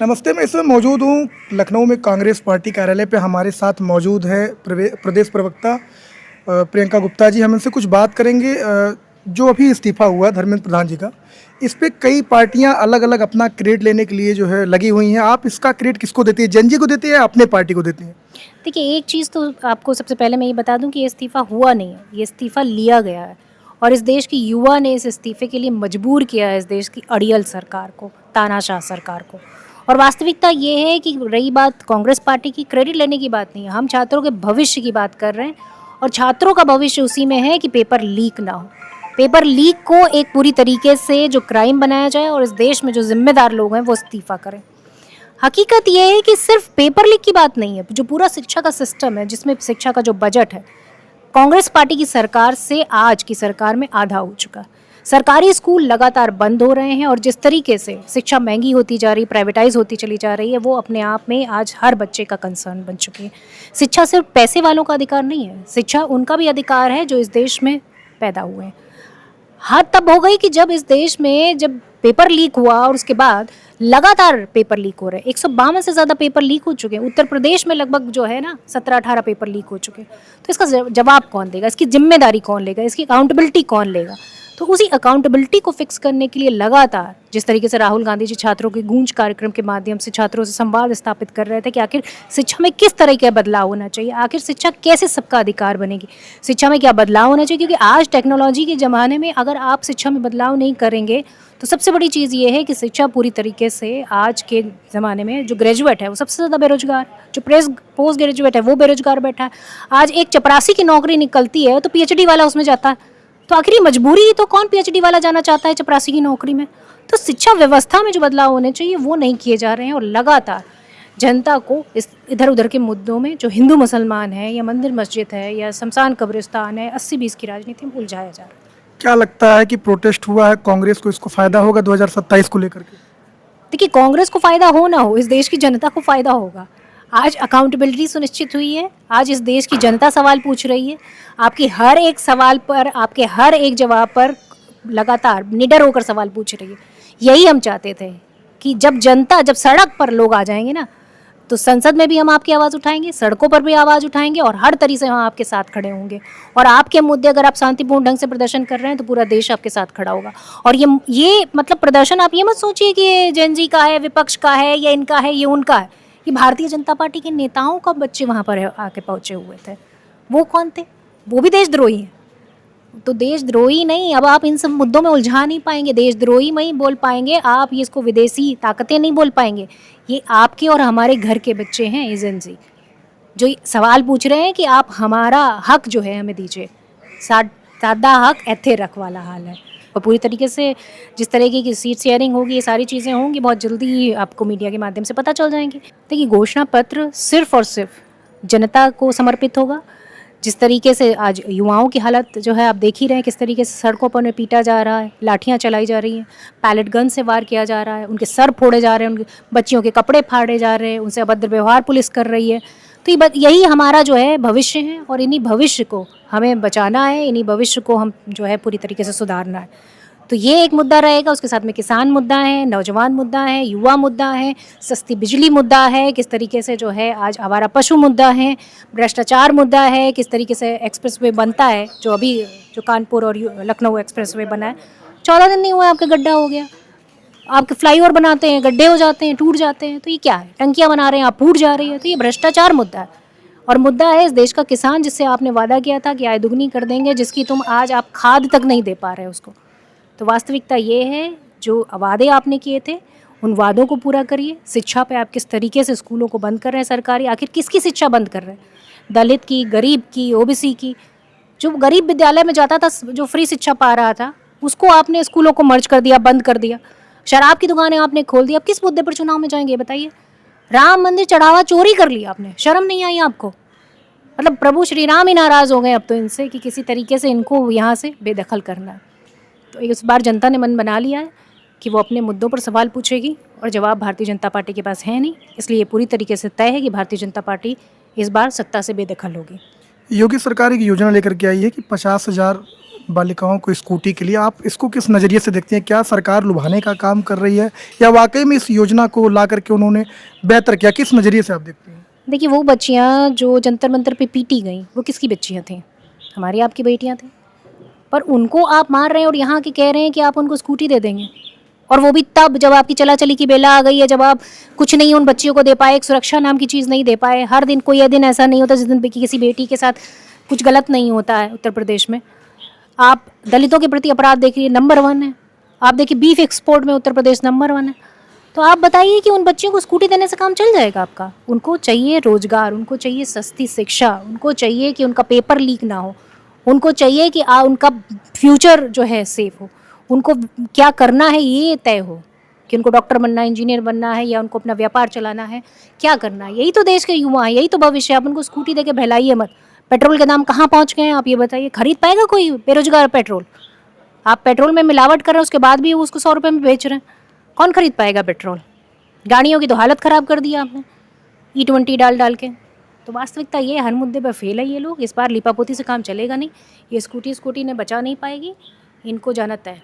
नमस्ते, मैं इस समय मौजूद हूँ लखनऊ में कांग्रेस पार्टी कार्यालय पे। हमारे साथ मौजूद है प्रदेश प्रवक्ता प्रियंका गुप्ता जी। हम इनसे कुछ बात करेंगे जो अभी इस्तीफा हुआ धर्मेंद्र प्रधान जी का। इस पे कई पार्टियां अलग अलग अपना क्रेडिट लेने के लिए जो है लगी हुई हैं। आप इसका क्रेडिट किसको देती है, जन जी को देती है या अपने पार्टी को देती हैं? देखिए, एक चीज़ तो आपको सबसे पहले मैं ये बता दूं कि ये इस्तीफ़ा हुआ नहीं है, ये इस्तीफ़ा लिया गया है। और इस देश की युवा ने इस इस्तीफ़े के लिए मजबूर किया है इस देश की अड़ियल सरकार को, तानाशाह सरकार को। और वास्तविकता ये है कि रही बात कांग्रेस पार्टी की, क्रेडिट लेने की बात नहीं है, हम छात्रों के भविष्य की बात कर रहे हैं। और छात्रों का भविष्य उसी में है कि पेपर लीक ना हो। पेपर लीक को एक पूरी तरीके से जो क्राइम बनाया जाए और इस देश में जो जिम्मेदार लोग हैं वो इस्तीफ़ा करें। हकीकत ये है कि सिर्फ पेपर लीक की बात नहीं है, जो पूरा शिक्षा का सिस्टम है, जिसमें शिक्षा का जो बजट है, कांग्रेस पार्टी की सरकार से आज की सरकार में आधा हो चुका है। सरकारी स्कूल लगातार बंद हो रहे हैं और जिस तरीके से शिक्षा महंगी होती जा रही, प्राइवेटाइज होती चली जा रही है, वो अपने आप में आज हर बच्चे का कंसर्न बन चुकी है। शिक्षा सिर्फ पैसे वालों का अधिकार नहीं है, शिक्षा उनका भी अधिकार है जो इस देश में पैदा हुए हैं। हद तब हो गई कि जब इस देश में जब पेपर लीक हुआ और उसके बाद लगातार पेपर लीक हो रहे हैं, 152 से ज़्यादा पेपर लीक हो चुके हैं। उत्तर प्रदेश में लगभग जो है ना 17-18 पेपर लीक हो चुके हैं। तो इसका जवाब कौन देगा, इसकी जिम्मेदारी कौन लेगा, इसकी अकाउंटेबिलिटी कौन लेगा? तो उसी अकाउंटेबिलिटी को फिक्स करने के लिए लगातार जिस तरीके से राहुल गांधी जी छात्रों के गूंज कार्यक्रम के माध्यम से छात्रों से संवाद स्थापित कर रहे थे कि आखिर शिक्षा में किस तरह का बदलाव होना चाहिए, आखिर शिक्षा कैसे सबका अधिकार बनेगी, शिक्षा में क्या बदलाव होना चाहिए। क्योंकि आज टेक्नोलॉजी के ज़माने में अगर आप शिक्षा में बदलाव नहीं करेंगे तो सबसे बड़ी चीज़ ये है कि शिक्षा पूरी तरीके से आज के ज़माने में जो ग्रेजुएट है वो सबसे ज़्यादा बेरोजगार, जो पोस्ट ग्रेजुएट है वो बेरोजगार बैठा है। आज एक चपरासी की नौकरी निकलती है तो पीएचडी वाला उसमें जाता है। तो आखिर ये मजबूरी है, तो कौन पीएचडी वाला जाना चाहता है चपरासी की नौकरी में? तो शिक्षा व्यवस्था में जो बदलाव होने चाहिए वो नहीं किए जा रहे हैं और लगातार जनता को इस इधर उधर के मुद्दों में, जो हिंदू मुसलमान है या मंदिर मस्जिद है या शमशान कब्रिस्तान है, 80-20 की राजनीति में उलझाया जा रहा है। क्या लगता है कि प्रोटेस्ट हुआ है, कांग्रेस को इसको फायदा होगा 2027 को लेकर के? देखिए, कांग्रेस को फ़ायदा हो ना हो, इस देश की जनता को फ़ायदा होगा। आज अकाउंटेबिलिटी सुनिश्चित हुई है, आज इस देश की जनता सवाल पूछ रही है। आपकी हर एक सवाल पर, आपके हर एक जवाब पर लगातार निडर होकर सवाल पूछ रही है। यही हम चाहते थे कि जब सड़क पर लोग आ जाएंगे ना, तो संसद में भी हम आपकी आवाज़ उठाएंगे, सड़कों पर भी आवाज़ उठाएंगे और हर तरीके से हम आपके साथ खड़े होंगे। और आपके मुद्दे अगर आप शांतिपूर्ण ढंग से प्रदर्शन कर रहे हैं तो पूरा देश आपके साथ खड़ा होगा। और ये मतलब प्रदर्शन आप ये मत सोचिए कि ये जेन जी का है, विपक्ष का है, या इनका है, ये उनका है। ये भारतीय जनता पार्टी के नेताओं का बच्चे वहाँ पर आके पहुँचे हुए थे। वो कौन थे? वो भी देशद्रोही हैं। तो देशद्रोही नहीं, अब आप इन सब मुद्दों में उलझा नहीं पाएंगे, देशद्रोही में ही बोल पाएंगे आप, ये इसको विदेशी ताकतें नहीं बोल पाएंगे। ये आपके और हमारे घर के बच्चे हैं एजेंसी, जो सवाल पूछ रहे हैं कि आप हमारा हक जो है हमें दीजिए। सादा हक ऐथे रख वाला हाल है। और पूरी तरीके से जिस तरीके की सीट शेयरिंग होगी, ये सारी चीज़ें होंगी, बहुत जल्दी आपको मीडिया के माध्यम से पता चल जाएंगी। देखिए, घोषणा पत्र सिर्फ और सिर्फ जनता को समर्पित होगा। जिस तरीके से आज युवाओं की हालत जो है आप देख ही रहे हैं, किस तरीके से सड़कों पर उन्हें पीटा जा रहा है, लाठियां चलाई जा रही हैं, पैलेट गन से वार किया जा रहा है, उनके सर फोड़े जा रहे हैं, उनके बच्चियों के कपड़े फाड़े जा रहे हैं, उनसे अभद्र व्यवहार पुलिस कर रही है। तो यही हमारा जो है भविष्य है और इन्हीं भविष्य को हमें बचाना है, इन्हीं भविष्य को हम जो है पूरी तरीके से सुधारना है। तो ये एक मुद्दा रहेगा, उसके साथ में किसान मुद्दा है, नौजवान मुद्दा है, युवा मुद्दा है, सस्ती बिजली मुद्दा है, किस तरीके से जो है आज आवारा पशु मुद्दा है, भ्रष्टाचार मुद्दा है, किस तरीके से एक्सप्रेसवे बनता है, जो कानपुर और लखनऊ एक्सप्रेसवे बना है, 14 दिन नहीं हुआ आपका गड्ढा हो गया। आपके फ्लाईओवर बनाते हैं, गड्ढे हो जाते हैं, टूट जाते हैं। तो ये क्या है? टंकियाँ बना रहे हैं, आप फूट जा रही है। तो ये भ्रष्टाचार मुद्दा है। और मुद्दा है इस देश का किसान, जिससे आपने वादा किया था कि आय दुगनी कर देंगे, जिसकी तुम आज आप खाद तक नहीं दे पा रहे उसको। तो वास्तविकता ये है, जो वादे आपने किए थे उन वादों को पूरा करिए। शिक्षा पे आप किस तरीके से स्कूलों को बंद कर रहे हैं सरकारी, आखिर किसकी शिक्षा बंद कर रहे हैं? दलित की, गरीब की, ओबीसी की। जो गरीब विद्यालय में जाता था, जो फ्री शिक्षा पा रहा था, उसको आपने स्कूलों को मर्ज कर दिया, बंद कर दिया। शराब की दुकानें आपने खोल दी। अब किस मुद्दे पर चुनाव में जाएंगे बताइए? राम मंदिर चढ़ावा चोरी कर लिया आपने, शर्म नहीं आई आपको? मतलब प्रभु श्री राम ही नाराज़ हो गए अब तो इनसे कि किसी तरीके से इनको यहाँ से बेदखल करना है। तो इस बार जनता ने मन बना लिया है कि वो अपने मुद्दों पर सवाल पूछेगी और जवाब भारतीय जनता पार्टी के पास है नहीं। इसलिए ये पूरी तरीके से तय है कि भारतीय जनता पार्टी इस बार सत्ता से बेदखल होगी। योगी सरकार एक योजना लेकर के आई है कि 50,000 बालिकाओं को स्कूटी के लिए, आप इसको किस नज़रिए से देखते हैं? क्या सरकार लुभाने का काम कर रही है या वाकई में इस योजना को ला करके उन्होंने बेहतर किया? किस नज़रिए से आप देखते हैं? देखिए, वो बच्चियाँ जो जंतर मंतर पे पीटी गईं, वो किसकी बच्चियाँ थीं? हमारी आपकी बेटियाँ थीं। पर उनको आप मार रहे हैं और यहाँ के कह रहे हैं कि आप उनको स्कूटी दे देंगे, और वो भी तब जब आपकी चला चली की बेला आ गई है, जब आप कुछ नहीं उन बच्चियों को दे पाए, एक सुरक्षा नाम की चीज़ नहीं दे पाए। हर दिन कोई दिन ऐसा नहीं होता जिस दिन किसी बेटी के साथ कुछ गलत नहीं होता है उत्तर प्रदेश में। आप दलितों के प्रति अपराध देखिए, नंबर 1 है। आप देखिए बीफ एक्सपोर्ट में उत्तर प्रदेश नंबर 1 है। तो आप बताइए कि उन बच्चियों को स्कूटी देने से काम चल जाएगा आपका? उनको चाहिए रोजगार, उनको चाहिए सस्ती शिक्षा, उनको चाहिए कि उनका पेपर लीक ना हो, उनको चाहिए कि उनका फ्यूचर जो है सेफ हो, उनको क्या करना है ये तय हो कि उनको डॉक्टर बनना है, इंजीनियर बनना है, या उनको अपना व्यापार चलाना है, क्या करना है। यही तो देश के युवा हैं, यही तो भविष्य है। आप उनको स्कूटी दे के बहलाइए मत। पेट्रोल के दाम कहाँ पहुँच गए हैं आप ये बताइए? खरीद पाएगा कोई बेरोजगार पेट्रोल? आप पेट्रोल में मिलावट कर रहे हैं, उसके बाद भी उसको 100 रुपये में बेच रहे हैं। कौन खरीद पाएगा पेट्रोल? गाड़ियों की तो हालत ख़राब कर दी आपने E20 डाल डाल के। तो वास्तविकता ये हर मुद्दे पर फेल है ये लोग। इस बार लीपापोती से काम चलेगा नहीं। ये स्कूटी ने बचा नहीं पाएगी, इनको जाना तय।